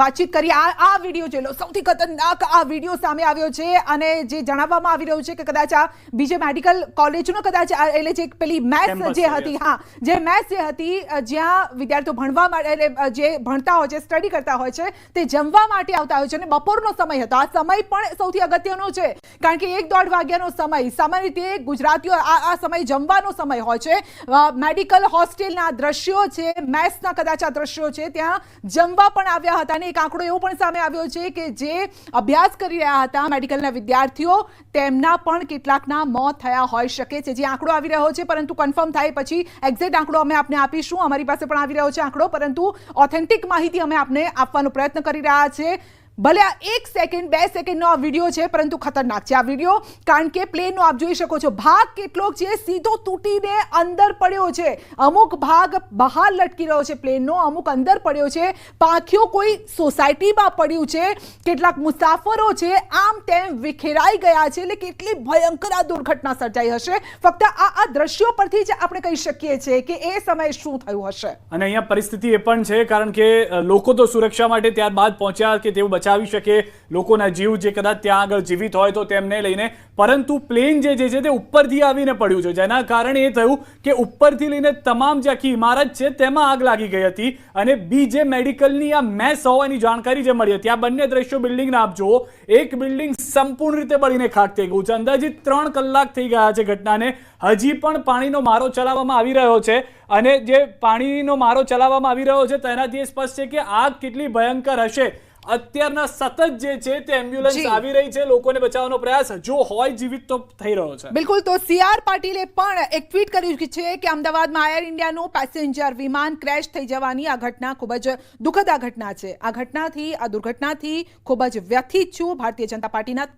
વાતચીત કરી આ વિડીયો જોઈ લો, સૌથી ખતરનાક આ વિડીયો સામે આવ્યો છે અને જે જણાવવામાં આવી રહ્યું છે કે કદાચ આ બીજે મેડિકલ કોલેજનો કદાચ એટલે જે પેલી મેથ્સ જે હતી, જે મેથ્સ જે હતી જ્યાં વિદ્યાર્થીઓ ભણવા માટે એટલે જે ભણતા હોય છે, સ્ટડી કરતા હોય છે, તે જમવા માટે આવતા હોય છે અને બપોરનો સમય હતો. આ સમય પણ સૌથી અગત્યનો છે કારણ કે 1-1.5 વાગ્યાનો સમય, સામાન્ય રીતે ગુજરાતીઓ આ સમય જમવાનો સમય હોય છે. મેડિકલ હોસ્ટેલના દ્રશ્યો છે, મેથ્સના કદાચ આ દ્રશ્યો છે, ત્યાં જમવા પણ આવ્યા હતા. એક આંકડો એવો પણ સામે આવ્યો છે કે જે અભ્યાસ કરી રહ્યા હતા મેડિકલના વિદ્યાર્થીઓ, તેમના પણ કેટલાકના મોત થયા હોઈ શકે છે. જે આંકડો આવી રહ્યો છે, પરંતુ કન્ફર્મ થાય પછી એક્ઝેક્ટ આંકડો અમે આપને આપીશું. અમારી પાસે પણ આવી રહ્યો છે આંકડો, પરંતુ ઓથેન્ટિક માહિતી અમે આપને આપવાનો પ્રયત્ન કરી રહ્યા છે. ભલે આ 1 સેકન્ડ 2 સેકન્ડનો આ વિડીયો છે, પરંતુ ખતરનાક છે આ વિડીયો કારણ કે પ્લેનનો આપ જોઈ શકો છો ભાગ કેટલોક છે સીધો તૂટીને અંદર પડ્યો છે. અમુક ભાગ બહાર લટકી રહ્યો છે પ્લેનનો, અમુક અંદર પડ્યો છે. પાંખીઓ કોઈ સોસાયટીમાં પડ્યું છે, કેટલાક મુસાફરો છે આમ તેમ વિખેરાઈ ગયા છે. એટલે કેટલી ભયંકર આ દુર્ઘટના સર્જાઈ હશે. ફક્ત આ દ્રશ્યો પરથી જ આપણે કહી શકીએ છીએ કે એ સમયે શું થયું હશે. અને અહીંયા પરિસ્થિતિ એ પણ છે કારણ કે લોકો તો સુરક્ષા માટે ત્યારબાદ પહોંચ્યા કે તેઓ બચાવી શકે લોકોના જીવ જે કદાચ ત્યાં આગળ જીવિત હોય તો તેમને લઈને, પરંતુ પ્લેન જે છે તે ઉપરથી આવીને પડ્યું છે, જેના કારણે એ થયું કે ઉપરથી લઈને તમામ જે આખી ઇમારત છે તેમાં આગ લાગી ગઈ હતી. અને બીજે મેડિકલની આ મેસ હોવાની જાણકારી જે મળી હતી. આ બંને દ્રશ્યો બિલ્ડિંગના આપ જુઓ, એક બિલ્ડિંગ સંપૂર્ણ રીતે બળીને ખાક થઈ ગયું છે. અંદાજિત 3 કલાક થઈ ગયા છે ઘટનાને, હજી પણ પાણીનો મારો ચલાવવામાં આવી રહ્યો છે. અને જે પાણીનો મારો ચલાવવામાં આવી રહ્યો છે તેનાથી સ્પષ્ટ છે કે આગ કેટલી ભયંકર હશે. અત્યારના સતત જે છે તે એમ્બ્યુલન્સ આવી રહી છે, લોકોને બચાવવાનો પ્રયાસ જો હોય જીવિત તો થઈ રહ્યો છે. બિલકુલ. તો CR પાટીલે પણ એક ટ્વીટ કર્યું છે કે અમદાવાદમાં એર ઇન્ડિયાનું પેસેન્જર વિમાન ક્રેશ થઈ જવાની આ ઘટના ખૂબ જ દુઃખદ ઘટના છે. આ દુર્ઘટનાથી ખૂબ જ વ્યથિત છું. ભારતીય જનતા પાર્ટીના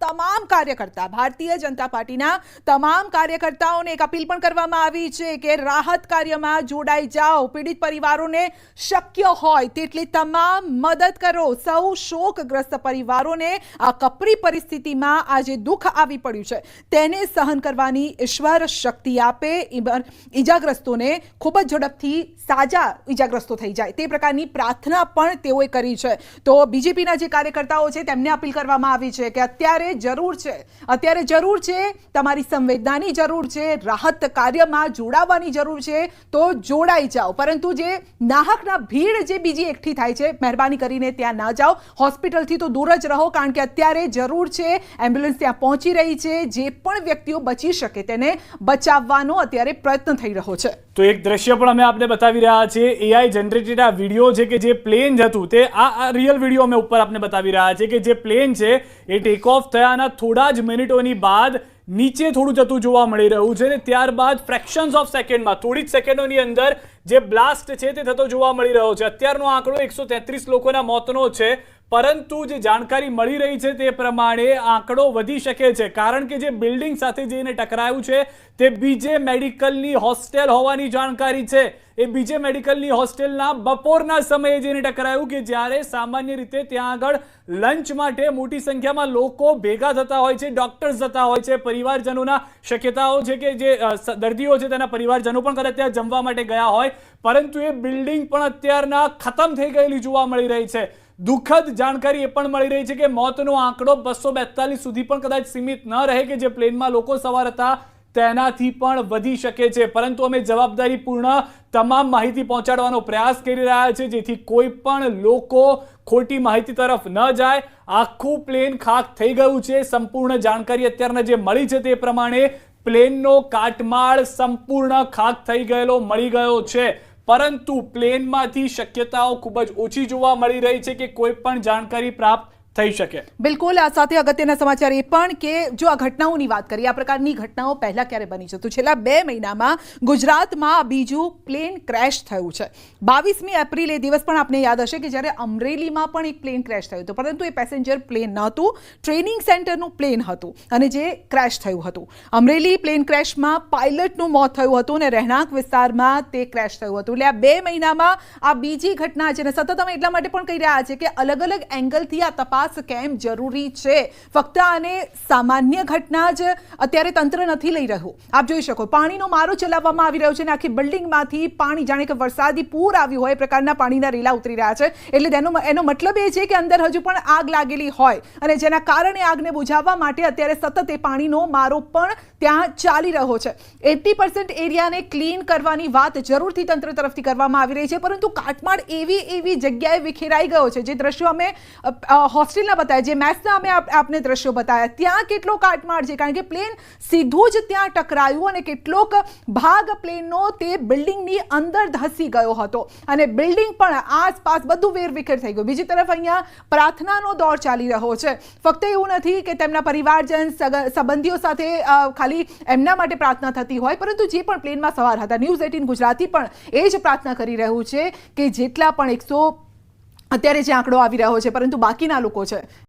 તમામ કાર્યકર્તાઓને એક અપીલ પણ કરવામાં આવી છે કે રાહત કાર્યમાં જોડાઈ જાઓ. પીડિત પરિવારોને શક્ય હોય તેટલી તમામ મદદ કરો. સૌ શોકગ્રસ્ત પરિવારોને આ કપરી પરિસ્થિતિમાં આજે દુઃખ આવી પડ્યું છે તેને સહન કરવાની ઈશ્વર શક્તિ આપે. ઈજાગ્રસ્તોને ખૂબ જ ઝડપથી સાજા ઈજાગ્રસ્તો થઈ જાય તે પ્રકારની પ્રાર્થના પણ તેઓએ કરી છે. તો બીજેપીના જે કાર્યકર્તાઓ છે તેમને અપીલ કરવામાં આવી છે કે અત્યારે જરૂર છે તમારી સંવેદનાની જરૂર છે, રાહત કાર્યમાં જોડાવાની જરૂર છે, તો જોડાઈ જાઓ. પરંતુ જે નાહકના ભીડ જે બીજી એકઠી થાય છે, મહેરબાની કરીને ત્યાં ના જાઓ. હોસ્પિટલથી તો દૂર જ રહો કારણ કે અત્યારે જરૂર છે. એમ્બ્યુલન્સ ત્યાં પહોંચી રહી છે. જે પણ વ્યક્તિઓ બચી શકે તેને બચાવવાનો અત્યારે પ્રયત્ન થઈ રહ્યો છે. તો એક દ્રશ્ય પણ અમે આપને બતાવી રહ્યા છીએ. AI જનરેટેડ આ વિડીયો છે કે જે પ્લેન હતું તે આ રિયલ વિડીયો અમે ઉપર આપને બતાવી રહ્યા છીએ કે જે પ્લેન છે એ ટેક ઓફ થયાના થોડા જ મિનિટોની બાદ નીચે થોડું જતું જોવા મળી રહ્યું છે અને ત્યારબાદ ફ્રેક્શન્સ ઓફ સેકન્ડમાં, થોડી જ સેકન્ડોની અંદર જે બ્લાસ્ટ છે તે થતો જોવા મળી રહ્યો છે. અત્યારનો આંકડો 133 લોકોના મોતનો છે, પરંતુ જે જાણકારી મળી રહી છે તે પ્રમાણે આંકડો વધી શકે છે કારણ કે જે બિલ્ડિંગ સાથે જઈને ટકરાયું છે તે બીજે મેડિકલની હોસ્ટેલ હોવાની જાણકારી છે. એ બીજે મેડિકલની હોસ્ટેલના બપોરના સમયે જઈને ટકરાયું કે જ્યારે સામાન્ય રીતે ત્યાં આગળ લંચ માટે મોટી સંખ્યામાં લોકો ભેગા થતા હોય છે, ડોક્ટર્સ જતા હોય છે, પરિવારજનોના શક્યતાઓ છે કે જે દર્દીઓ છે તેના પરિવારજનો પણ કદાચ ત્યાં જમવા માટે ગયા હોય, પરંતુ એ બિલ્ડિંગ પણ અત્યારના ખતમ થઈ ગયેલી જોવા મળી રહી છે. દુઃખદ જાણકારી એ પણ મળી રહી છે કે મોતનો આંકડો 242 સુધી પણ કદાચ સીમિત ન રહે કે જે પ્લેનમાં લોકો સવાર હતા તેનાથી પણ વધી શકે છે. પરંતુ અમે જવાબદારીપૂર્ણ તમામ માહિતી પહોંચાડવાનો પ્રયાસ કરી રહ્યા છે જેથી કોઈ પણ લોકો ખોટી માહિતી તરફ ન જાય. આખું પ્લેન ખાક થઈ ગયું છે. સંપૂર્ણ જાણકારી અત્યારના જે મળી છે તે પ્રમાણે પ્લેનનો કાટમાળ સંપૂર્ણ ખાક થઈ ગયેલો મળી ગયો છે, પરંતુ પ્લેનમાંથી શક્યતાઓ ખૂબ જ ઓછી જોવા મળી રહી છે કે કોઈ પણ જાણકારી પ્રાપ્ત થઈ શકે. બિલકુલ. આ સાથે અગત્યના સમાચાર એ પણ કે જો આ ઘટનાઓની વાત કરીએ, આ પ્રકારની ઘટનાઓ પહેલા ક્યારે બની છે તો છેલ્લા 2 મહિનામાં ગુજરાતમાં બીજું પ્લેન ક્રેશ થયું છે. 22મી એપ્રિલ એ દિવસ પણ આપને યાદ હશે કે જ્યારે અમરેલીમાં પણ એક પ્લેન ક્રેશ થયું હતું, પરંતુ એ પેસેન્જર પ્લેન નહોતું, ટ્રેનિંગ સેન્ટરનું પ્લેન હતું અને જે ક્રેશ થયું હતું. અમરેલી પ્લેન ક્રેશમાં પાયલટનું મોત થયું હતું અને રહેણાંક વિસ્તારમાં તે ક્રેશ થયું હતું. એટલે આ 2 મહિનામાં આ બીજી ઘટના છે અને સતત અમે એટલા માટે પણ કહી રહ્યા છીએ કે અલગ અલગ એંગલથી આ તપાસ તપાસ કેમ જરૂરી છે? ફક્ત આને સામાન્ય ઘટના જ અત્યારે તંત્ર નથી લઈ રહ્યું. આપ જોઈ શકો પાણીનો મારો ચલાવવામાં આવી રહ્યો છે અને આખી બિલ્ડિંગમાંથી પાણી જાણે કે વરસાદી પૂર આવ્યું હોય એ પ્રકારના પાણીના રેલા ઉતરી રહ્યા છે. એટલે એનો મતલબ એ છે કે અંદર હજુ પણ આગ લાગેલી હોય અને જેના કારણે આગને બુઝાવવા માટે અત્યારે સતત એ પાણીનો મારો પણ ત્યાં ચાલી રહ્યો છે. 80% એરિયાને ક્લીન કરવાની વાત જરૂરથી તંત્ર તરફથી કરવામાં આવી રહી છે, પરંતુ કાટમાળ એવી જગ્યાએ વિખેરાઈ ગયો છે. જે દ્રશ્યો અમે હોસ્ટેલના બતાવ્યા, જે મેથ્સના અમે આપને દ્રશ્યો બતાવ્યા, ત્યાં કેટલો કાટમાળ છે, કારણ કે પ્લેન સીધું જ ત્યાં ટકરાયું અને કેટલોક ભાગ પ્લેનનો તે બિલ્ડિંગની અંદર ધસી ગયો હતો અને બિલ્ડિંગ પણ આસપાસ બધું વેરવિખેર થઈ ગયું. બીજી તરફ અહીંયા પ્રાર્થનાનો દોર ચાલી રહ્યો છે. ફક્ત એવું નથી કે તેમના પરિવારજન સંબંધીઓ સાથે ખાલી એમના માટે પ્રાર્થના થતી હોય, પરંતુ જે પણ પ્લેનમાં સવાર હતા, ન્યૂઝ 18 ગુજરાતી પણ એ જ પ્રાર્થના કરી રહ્યું છે કે જેટલા પણ 100 અત્યારે જે આંકડો આવી રહ્યો છે, પરંતુ બાકીના લોકો છે